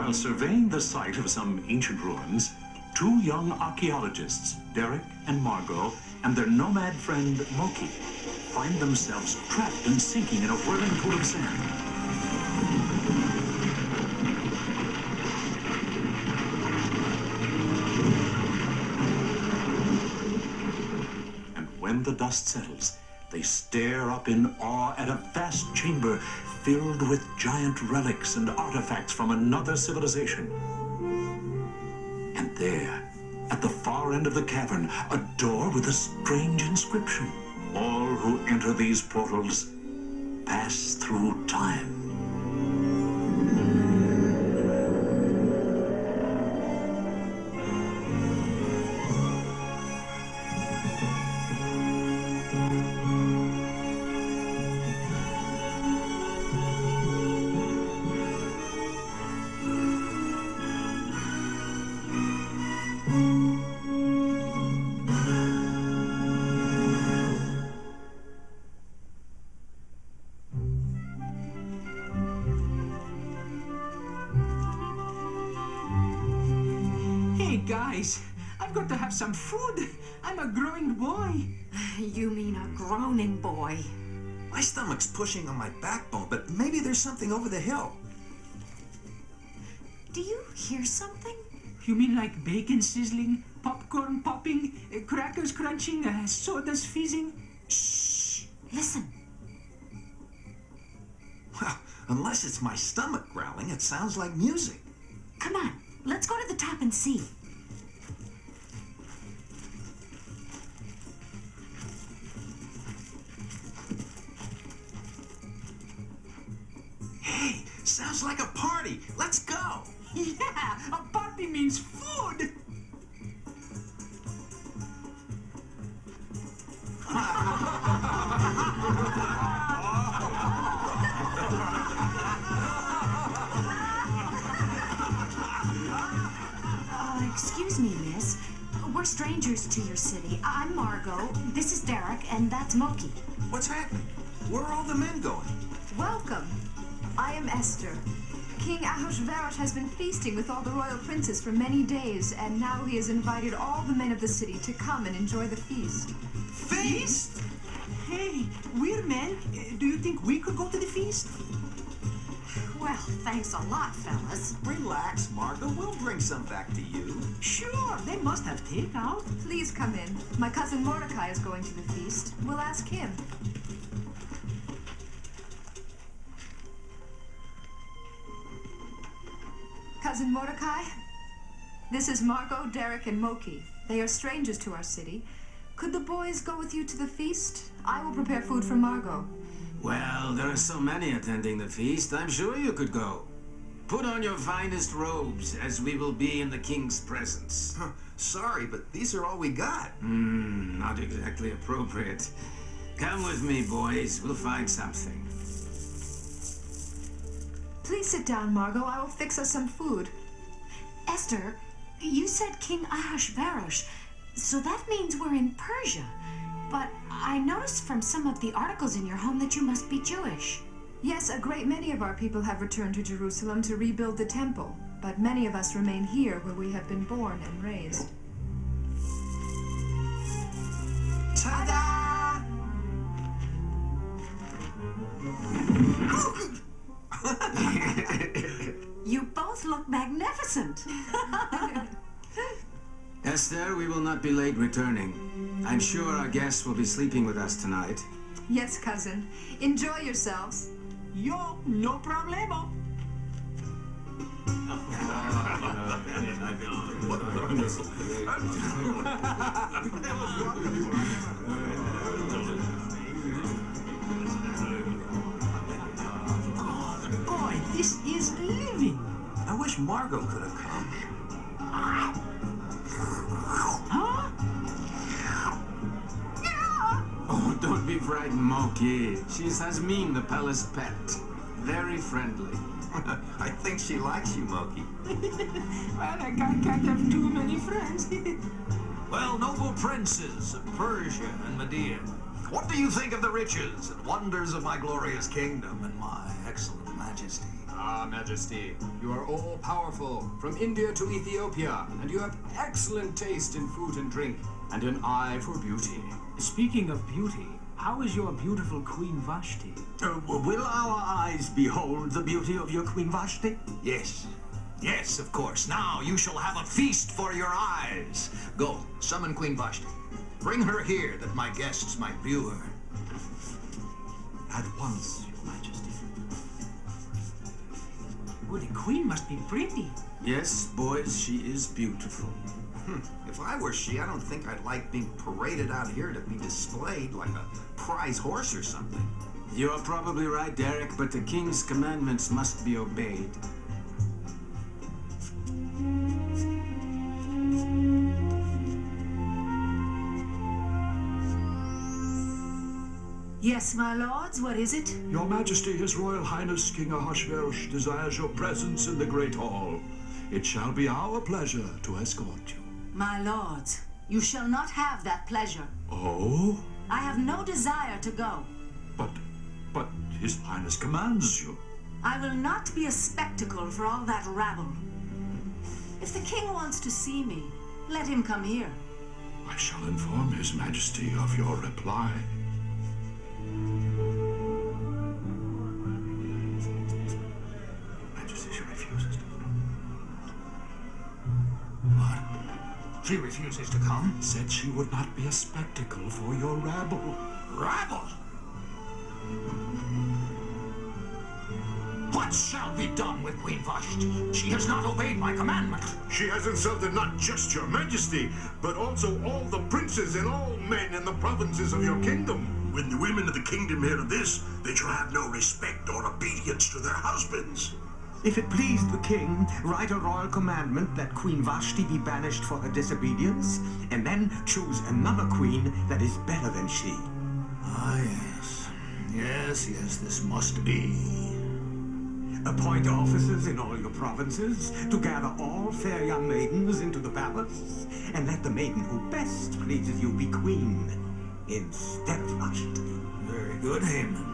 While surveying the site of some ancient ruins, two young archaeologists, Derek and Margot, and their nomad friend, Moki, find themselves trapped and sinking in a whirling pool of sand. And when the dust settles, they stare up in awe at a vast chamber filled with giant relics and artifacts from another civilization. And there, at the far end of the cavern, a door with a strange inscription. All who enter these portals pass through time. Guys, I've got to have some food. I'm a growing boy. You mean a groaning boy? My stomach's pushing on my backbone, but maybe there's something over the hill. Do you hear something? You mean like bacon sizzling, popcorn popping, crackers crunching, sodas fizzing? Shh! Listen. Well, unless it's my stomach growling, it sounds like music. Come on, let's go to the top and see. Hey, sounds like a party. Let's go. Yeah, a party means food. Excuse me, miss. We're strangers to your city. I'm Margot, this is Derek, and that's Moki. What's happening? Where are all the men going? Welcome. I am Esther. King Ahasuerus has been feasting with all the royal princes for many days, and now he has invited all the men of the city to come and enjoy the feast. Feast? Hey, we're men. Do you think we could go to the feast? Well, thanks a lot, fellas. Relax, Margot. We'll bring some back to you. Sure, they must have takeout. Please come in. My cousin Mordecai is going to the feast. We'll ask him. Cousin Mordecai, this is Margot, Derek, and Moki. They are strangers to our city. Could the boys go with you to the feast? I will prepare food for Margot. Well, there are so many attending the feast, I'm sure you could go. Put on your finest robes, as we will be in the king's presence. Sorry, but these are all we got. Not exactly appropriate. Come with me, boys. We'll find something. Please sit down, Margot. I will fix us some food. Esther, you said King Ahasuerus, so that means we're in Persia. But I noticed from some of the articles in your home that you must be Jewish. Yes, a great many of our people have returned to Jerusalem to rebuild the temple, but many of us remain here where we have been born and raised. Ta-da! You both look magnificent. Esther, we will not be late returning. I'm sure our guests will be sleeping with us tonight. Yes, cousin. Enjoy yourselves. Yo, no problemo. Boy, this is living. I wish Margot could have come. Huh? Oh, don't be frightened, Moki. She's Hasmin, the palace pet. Very friendly. I think she likes you, Moki. Well, I can't have too many friends. Well, noble princes of Persia and Media, What do you think of the riches and wonders of my glorious kingdom and my excellent majesty? Ah, Majesty, you are all-powerful, from India to Ethiopia, and you have excellent taste in food and drink, and an eye for beauty. Speaking of beauty, how is your beautiful Queen Vashti? Will our eyes behold the beauty of your Queen Vashti? Yes. Yes, of course. Now you shall have a feast for your eyes. Go, summon Queen Vashti. Bring her here that my guests might view her. At once, your majesty. Oh, the Queen must be pretty. Yes, boys, she is beautiful. If I were she, I don't think I'd like being paraded out here to be displayed like a prize horse or something. You are probably right, Derek, but the king's commandments must be obeyed. Yes, my lords, what is it? Your Majesty, His Royal Highness King Ahasuerus desires your presence in the Great Hall. It shall be our pleasure to escort you. My lords, you shall not have that pleasure. Oh? I have no desire to go. But His Highness commands you. I will not be a spectacle for all that rabble. If the king wants to see me, let him come here. I shall inform His Majesty of your reply. Majesty, she refuses to come. What? She refuses to come? Said she would not be a spectacle for your rabble. Rabble! What shall be done with Queen Vashti? She has not obeyed my commandment. She has insulted not just your majesty, but also all the princes and all men in the provinces of your kingdom. When the women of the kingdom hear of this, they shall have no respect or obedience to their husbands. If it pleased the king, write a royal commandment that Queen Vashti be banished for her disobedience, and then choose another queen that is better than she. Ah, yes. Yes, this must be. Appoint officers in all your provinces to gather all fair young maidens into the palace, and let the maiden who best pleases you be queen instead of Vashti. Very good, Haman.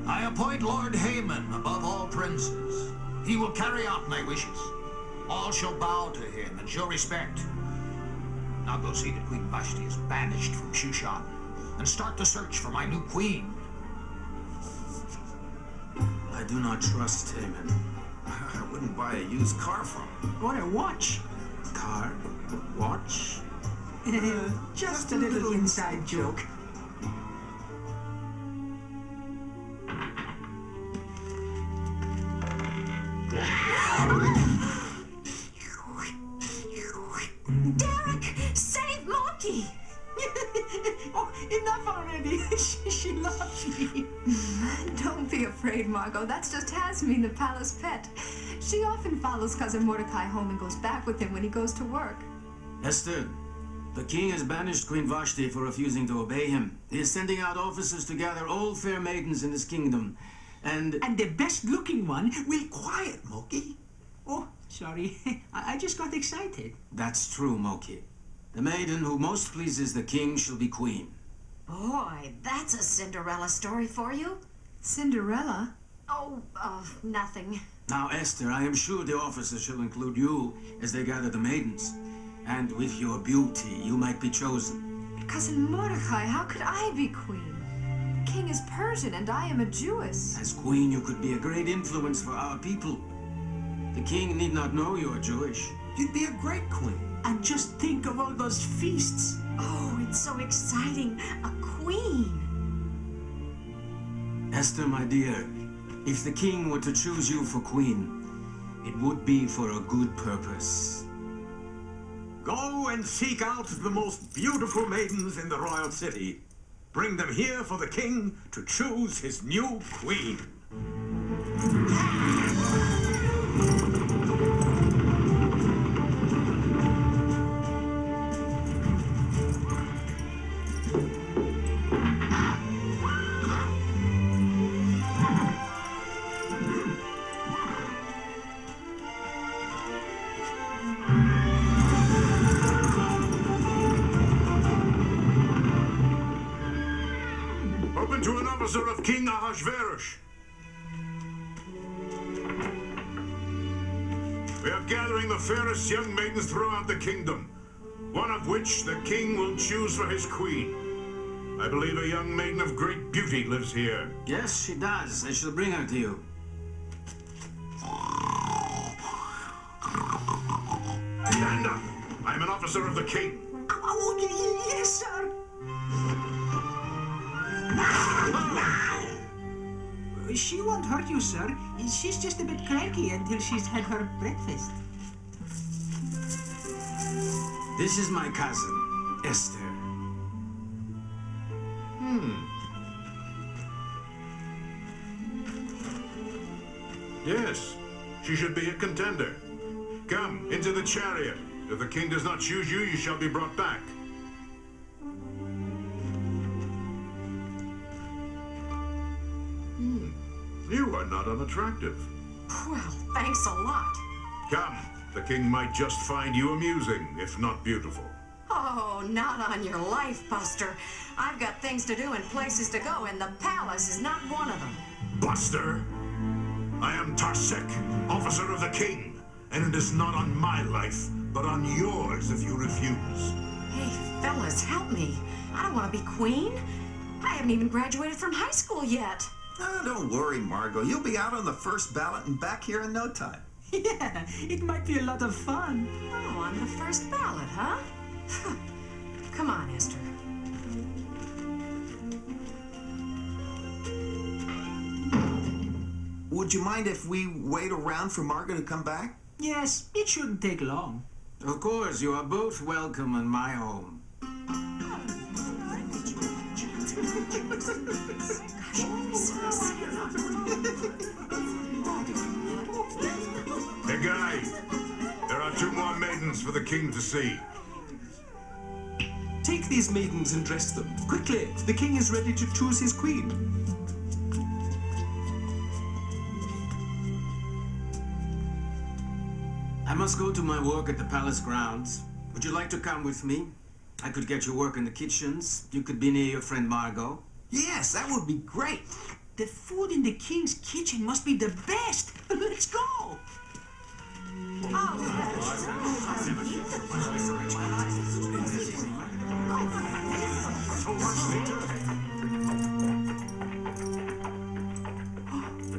I appoint Lord Haman above all princes. He will carry out my wishes. All shall bow to him and show respect. Now go see that Queen Vashti is banished from Shushan, and start the search for my new queen. I do not trust Haman. I wouldn't buy a used car from him. Or a watch. Car? Watch? Just a little inside joke. Derek, save Monkey! Oh, enough already. She loves me. Don't be afraid, Margot. That's just Hasmine, the palace pet. She often follows Cousin Mordecai home and goes back with him when he goes to work. Esther, the king has banished Queen Vashti for refusing to obey him. He is sending out officers to gather all fair maidens in his kingdom, and The best-looking one will... Quiet, Moki. Oh, sorry. I just got excited. That's true, Moki. The maiden who most pleases the king shall be queen. Boy, that's a Cinderella story for you. Cinderella? Oh, nothing. Now, Esther, I am sure the officers shall include you as they gather the maidens. And with your beauty, you might be chosen. But Cousin Mordecai, how could I be queen? The king is Persian and I am a Jewess. As queen, you could be a great influence for our people. The king need not know you are Jewish. You'd be a great queen. And just think of all those feasts. Oh, it's so exciting. A queen. Esther, my dear, if the king were to choose you for queen, it would be for a good purpose. Go and seek out the most beautiful maidens in the royal city. Bring them here for the king to choose his new queen. To an officer of King Ahasuerus. We are gathering the fairest young maidens throughout the kingdom, one of which the king will choose for his queen. I believe a young maiden of great beauty lives here. Yes, she does. I shall bring her to you. Stand up. I'm an officer of the king. Oh, yes, sir. She won't hurt you, sir. She's just a bit cranky until she's had her breakfast. This is my cousin, Esther. Yes, she should be a contender. Come, into the chariot. If the king does not choose you, you shall be brought back. You are not unattractive. Well, thanks a lot. Come, the king might just find you amusing, if not beautiful. Oh, not on your life, Buster. I've got things to do and places to go, and the palace is not one of them. Buster, I am Tarsek, officer of the king, and it is not on my life, but on yours if you refuse. Hey, fellas, help me. I don't want to be queen. I haven't even graduated from high school yet. Oh, don't worry, Margot. You'll be out on the first ballot and back here in no time. Yeah, it might be a lot of fun. Oh, on the first ballot, huh? Come on, Esther. Would you mind if we wait around for Margot to come back? Yes, it shouldn't take long. Of course, you are both welcome in my home. Hey, guy, there are 2 more maidens for the king to see. Take these maidens and dress them. Quickly, the king is ready to choose his queen. I must go to my work at the palace grounds. Would you like to come with me? I could get you work in the kitchens. You could be near your friend Margot. Yes, that would be great. The food in the king's kitchen must be the best. Let's go.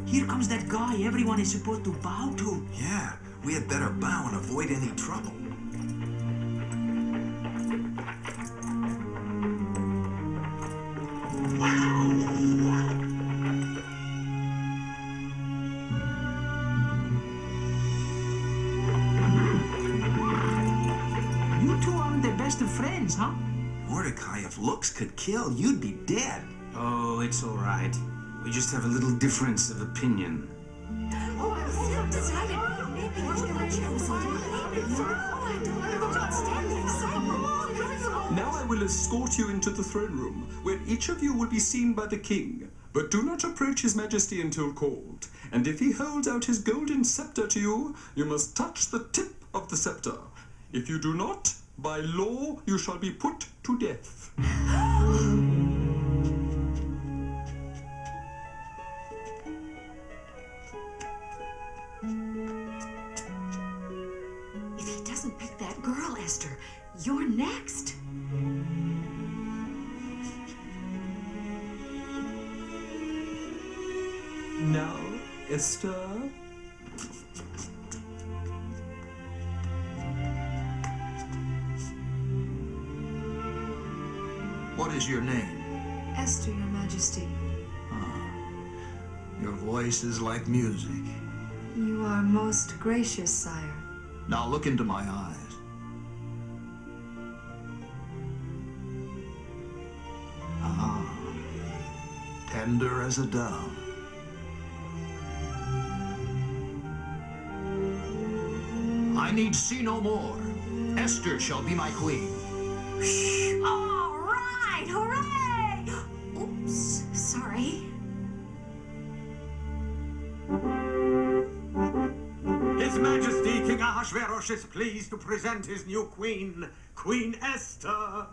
Here comes that guy everyone is supposed to bow to. Yeah, we had better bow and avoid any trouble. You two aren't the best of friends, huh? Mordecai, if looks could kill, you'd be dead. Oh, it's all right. We just have a little difference of opinion. Oh, I'm so decided. Maybe we're going to choose. Now I will escort you into the throne room, where each of you will be seen by the king. But do not approach his majesty until called. And if he holds out his golden scepter to you, you must touch the tip of the scepter. If you do not, by law, you shall be put to death. If he doesn't pick that girl, Esther, you're next. Now, Esther. What is your name? Esther, Your Majesty. Your voice is like music. You are most gracious, sire. Now look into my eyes. Tender as a dove. I need see no more. Esther shall be my queen. All right, hooray! Oops, sorry. His Majesty King Ahasuerus is pleased to present his new queen, Queen Esther.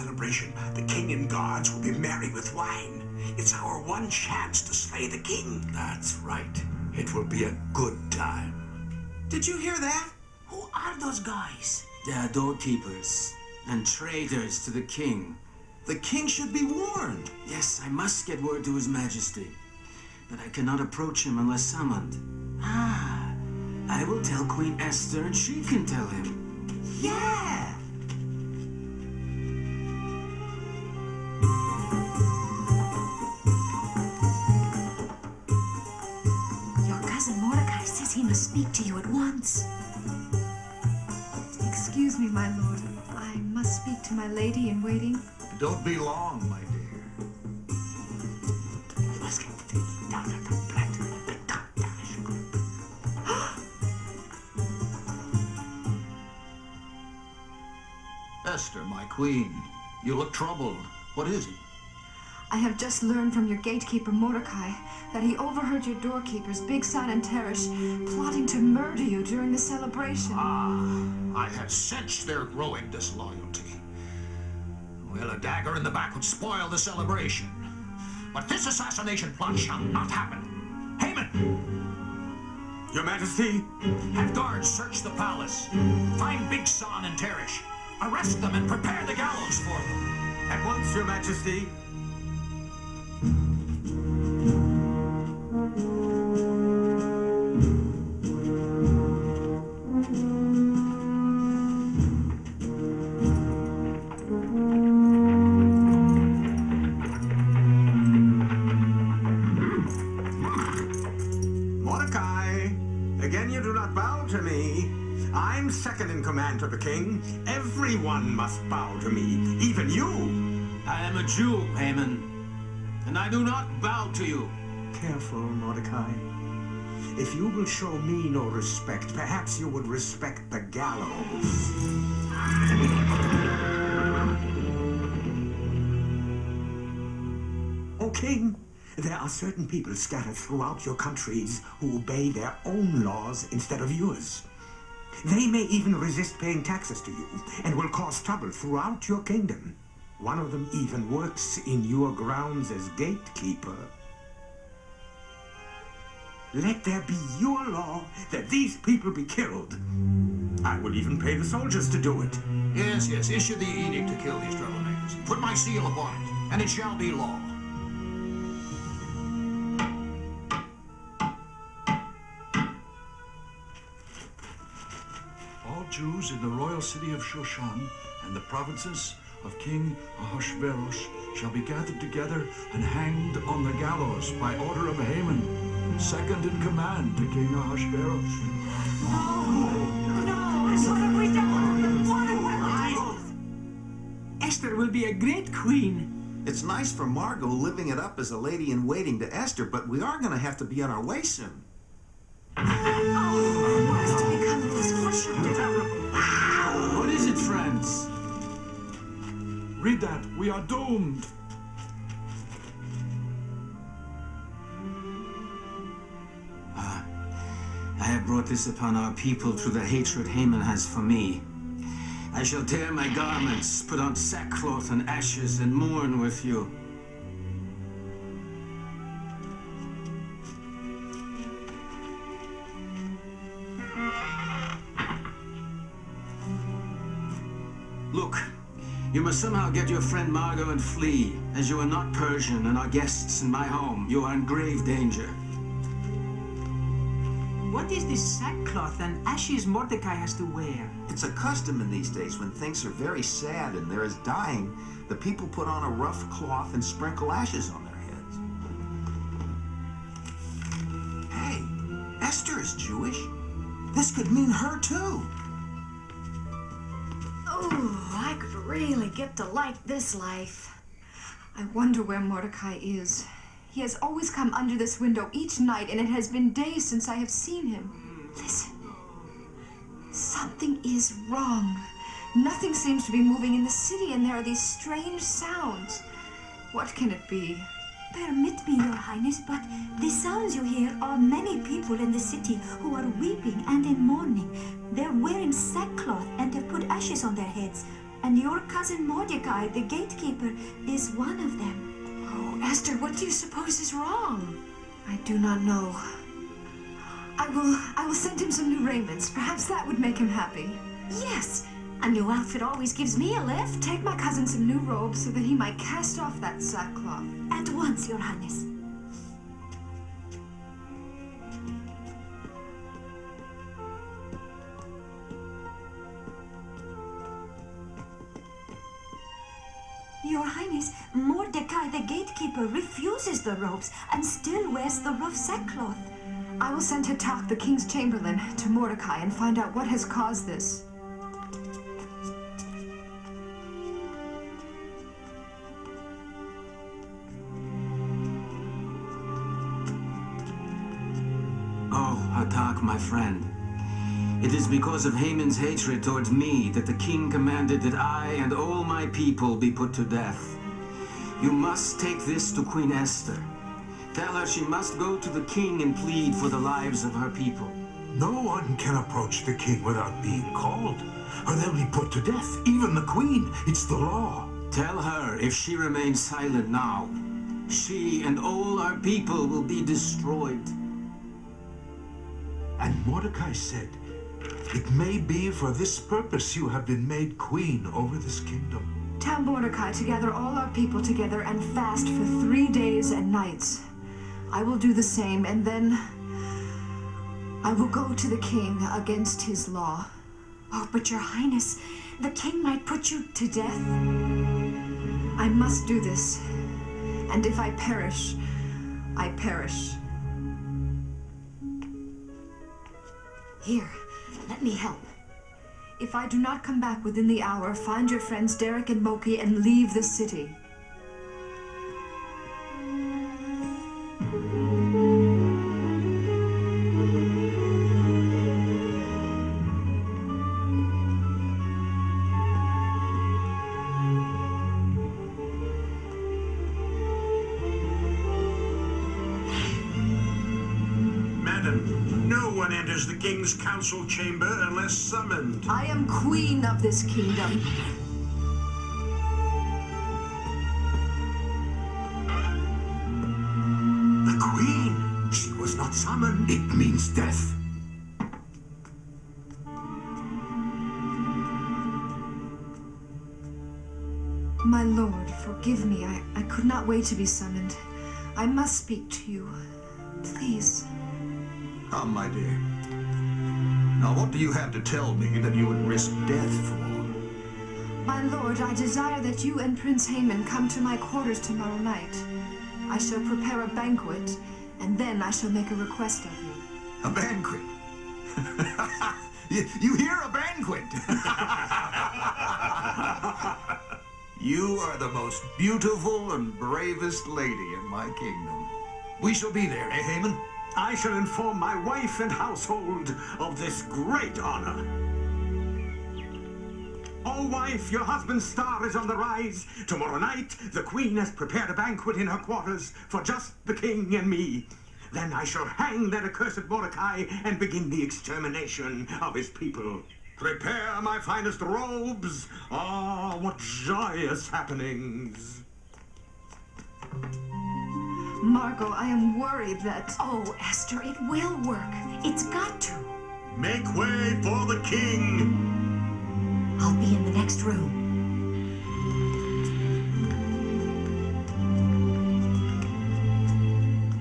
celebration, the king and guards will be merry with wine. It's our one chance to slay the king. That's right. It will be a good time. Did you hear that? Who are those guys? They are doorkeepers and traitors to the king. The king should be warned. Yes, I must get word to His Majesty, but I cannot approach him unless summoned. Ah, I will tell Queen Esther and she can tell him. Yeah! Your cousin Mordecai says he must speak to you at once. Excuse me, my lord. I must speak to my lady in waiting. Don't be long, my dear. Esther, my queen, you look troubled. What is it? I have just learned from your gatekeeper Mordecai that he overheard your doorkeepers, Bigsan and Teresh, plotting to murder you during the celebration. I had sensed their growing disloyalty. Well, a dagger in the back would spoil the celebration. But this assassination plot shall not happen. Haman! Your Majesty? Have guards search the palace. Find Bigsan and Teresh. Arrest them and prepare the gallows for them. At once, Your Majesty. Mordecai, again you do not bow to me. I'm second in command to the king. Everyone must bow to me, even you. I am a Jew, Haman, and I do not bow to you. Careful, Mordecai. If you will show me no respect, perhaps you would respect the gallows. O king, there are certain people scattered throughout your countries who obey their own laws instead of yours. They may even resist paying taxes to you and will cause trouble throughout your kingdom. One of them even works in your grounds as gatekeeper. Let there be your law that these people be killed. I will even pay the soldiers to do it. Yes, yes, issue the edict to kill these troublemakers. Put my seal upon it, and it shall be law. All Jews in the royal city of Shoshan and the provinces of King Ahasuerus shall be gathered together and hanged on the gallows by order of Haman, second in command to King Ahasuerus. What have we done? What have we done? Esther will be a great queen. It's nice for Margot living it up as a lady-in-waiting to Esther, but we are going to have to be on our way soon. What's to become of this worship? What is it, friends? Read that. We are doomed. I have brought this upon our people through the hatred Haman has for me. I shall tear my garments, put on sackcloth and ashes, and mourn with you. Look, you must somehow get your friend Margot and flee. As you are not Persian and are guests in my home, you are in grave danger. What is this sackcloth and ashes Mordecai has to wear? It's a custom in these days when things are very sad and there is dying, the people put on a rough cloth and sprinkle ashes on their heads. Hey, Esther is Jewish. This could mean her too. Oh, I could really get to like this life. I wonder where Mordecai is. He has always come under this window each night, and it has been days since I have seen him. Listen. Something is wrong. Nothing seems to be moving in the city, and there are these strange sounds. What can it be? Permit me, Your Highness, but the sounds you hear are many people in the city who are weeping and in mourning. They're wearing sackcloth and have put ashes on their heads. and your cousin Mordecai, the gatekeeper, is one of them. Oh, Esther, what do you suppose is wrong? I do not know. I will send him some new raiments. Perhaps that would make him happy. Yes, a new outfit always gives me a lift. Take my cousin some new robes so that he might cast off that sackcloth. At once, Your Highness. Your Highness, Mordecai the gatekeeper refuses the robes and still wears the rough sackcloth. I will send Hatak, the king's chamberlain, to Mordecai and find out what has caused this. Oh, Hatak, my friend. It is because of Haman's hatred towards me that the king commanded that I and all my people be put to death. You must take this to Queen Esther. Tell her she must go to the king and plead for the lives of her people. No one can approach the king without being called, or they'll be put to death, even the queen. It's the law. Tell her if she remains silent now, she and all our people will be destroyed. And Mordecai said, "It may be for this purpose you have been made queen over this kingdom." Tell Mordecai to gather all our people together and fast for 3 days and nights. I will do the same, and then I will go to the king against his law. Oh, but Your Highness, the king might put you to death. I must do this, and if I perish, I perish. Here, let me help. If I do not come back within the hour, find your friends Derek and Moki and leave the city. Madam, no one enters the king's council chamber unless summoned. I am queen of this kingdom. The queen? She was not summoned. It means death. My lord, forgive me. I could not wait to be summoned. I must speak to you. Please. Come, my dear. Now, what do you have to tell me that you would risk death for? My lord, I desire that you and Prince Haman come to my quarters tomorrow night. I shall prepare a banquet, and then I shall make a request of you. A banquet? you hear, a banquet? You are the most beautiful and bravest lady in my kingdom. We shall be there, eh, Haman? I shall inform my wife and household of this great honor. Oh, wife, your husband's star is on the rise. Tomorrow night, the queen has prepared a banquet in her quarters for just the king and me. Then I shall hang that accursed Mordecai and begin the extermination of his people. Prepare my finest robes. Ah, what joyous happenings. Margot, I am worried that... Oh, Esther, it will work. It's got to. Make way for the king. I'll be in the next room.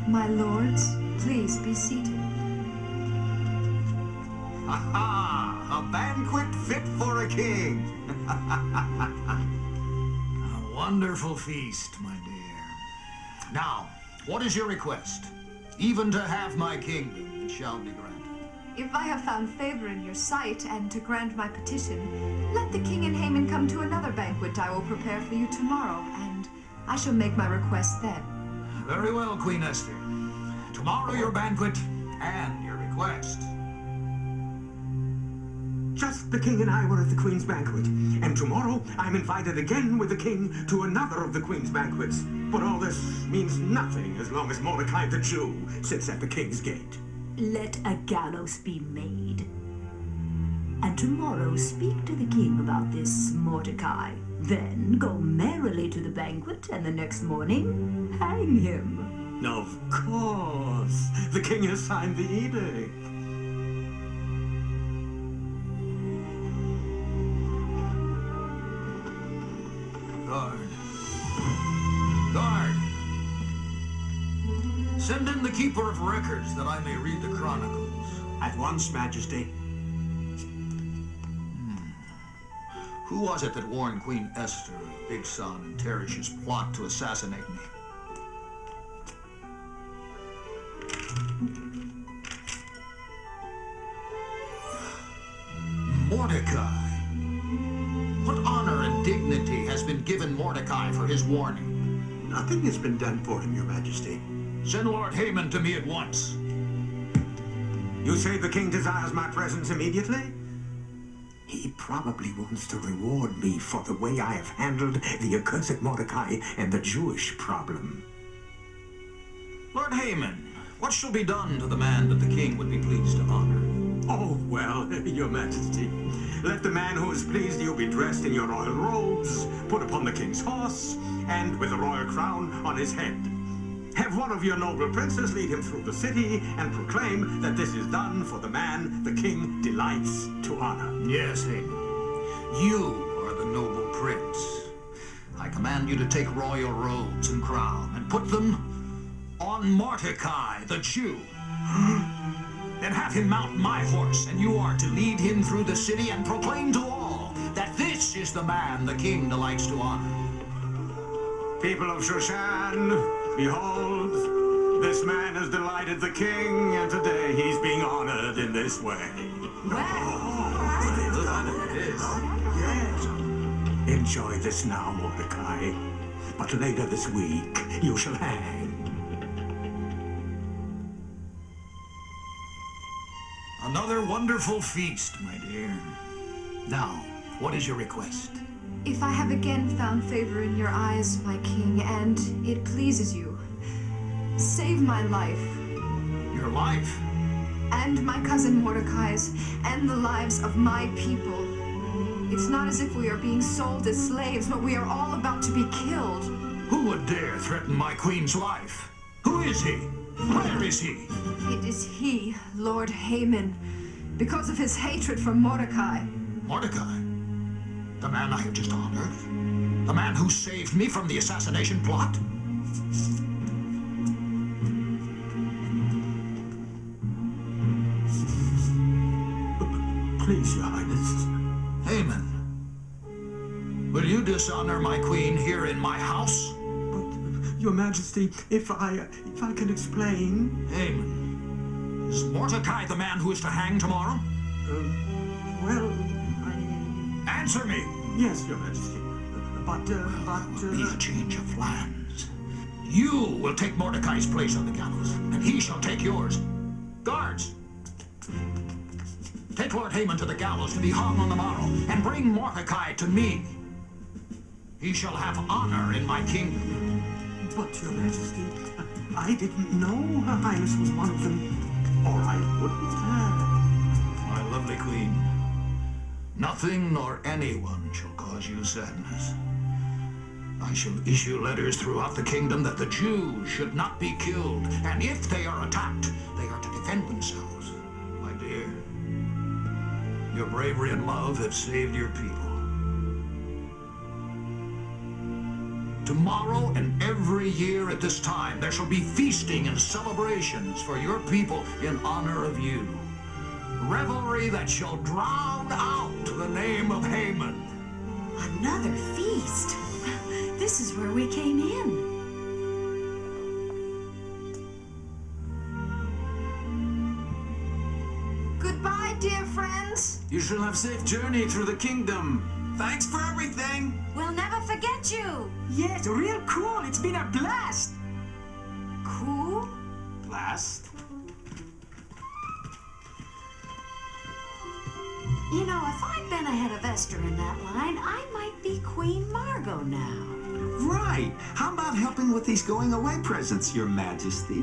My lords, please be seated. Aha! A banquet fit for a king. A wonderful feast, my dear. Now, what is your request? Even to have my kingdom, it shall be granted. If I have found favor in your sight and to grant my petition, let the king and Haman come to another banquet I will prepare for you tomorrow, and I shall make my request then. Very well, Queen Esther. Tomorrow your banquet and your request. Just the king and I were at the queen's banquet, and tomorrow I'm invited again with the king to another of the queen's banquets. But all this means nothing as long as Mordecai the Jew sits at the king's gate. Let a gallows be made. and tomorrow speak to the king about this Mordecai. Then go merrily to the banquet, and the next morning, hang him. Of course. The king has signed the edict. Guard. Guard! Send in the Keeper of Records that I may read the Chronicles. At once, Majesty. Who was it that warned Queen Esther of Big Son and Teresh's plot to assassinate me? Mordecai. What honor and dignity has been given Mordecai for his warning? Nothing has been done for him, Your Majesty. Send Lord Haman to me at once. You say the king desires my presence immediately? He probably wants to reward me for the way I have handled the accursed Mordecai and the Jewish problem. Lord Haman, what shall be done to the man that the king would be pleased to honor? Oh, well, Your Majesty, let the man who is pleased you be dressed in your royal robes, put upon the king's horse, and with a royal crown on his head. Have one of your noble princes lead him through the city and proclaim that this is done for the man the king delights to honor. Yes, Haman. You are the noble prince. I command you to take royal robes and crown and put them on Mordecai, the Jew. Then have him mount my horse, and you are to lead him through the city and proclaim to all that this is the man the king delights to honor. People of Shushan, behold, this man has delighted the king, and today he's being honored in this way. Yes. Enjoy this now, Mordecai. But later this week, you shall hang. Another wonderful feast, my dear. Now, what is your request? If I have again found favor in your eyes, my king, and it pleases you, save my life. Your life? And my cousin Mordecai's, and the lives of my people. It's not as if we are being sold as slaves, but we are all about to be killed. Who would dare threaten my queen's life? Who is he? Where is he? It is he, Lord Haman, because of his hatred for Mordecai. Mordecai? The man I have just honored? The man who saved me from the assassination plot? Please, Your Highness. Haman, will you dishonor my queen here in my house? But, Your Majesty, if I can explain... Haman, is Mordecai the man who is to hang tomorrow? Well, Answer me! Yes, Your Majesty. But... Be a change of plans. You will take Mordecai's place on the gallows, and he shall take yours. Guards! Take Lord Haman to the gallows to be hung on the morrow, and bring Mordecai to me. He shall have honor in my kingdom. But, Your Majesty, I didn't know Her Highness was one of them, or I wouldn't have. My lovely queen, nothing nor anyone shall cause you sadness. I shall issue letters throughout the kingdom that the Jews should not be killed, and if they are attacked, they are to defend themselves. My dear, your bravery and love have saved your people. Tomorrow and every year at this time, there shall be feasting and celebrations for your people in honor of you. Revelry that shall drown out the name of Haman. Another feast? This is where we came in. Goodbye, dear friends. You shall have safe journey through the kingdom. Thanks for everything. We'll never forget you. Yes, real cool. It's been a blast. Cool? Blast? You know, if I'd been ahead of Esther in that line, I might be Queen Margot now. Right. How about helping with these going away presents, Your Majesty?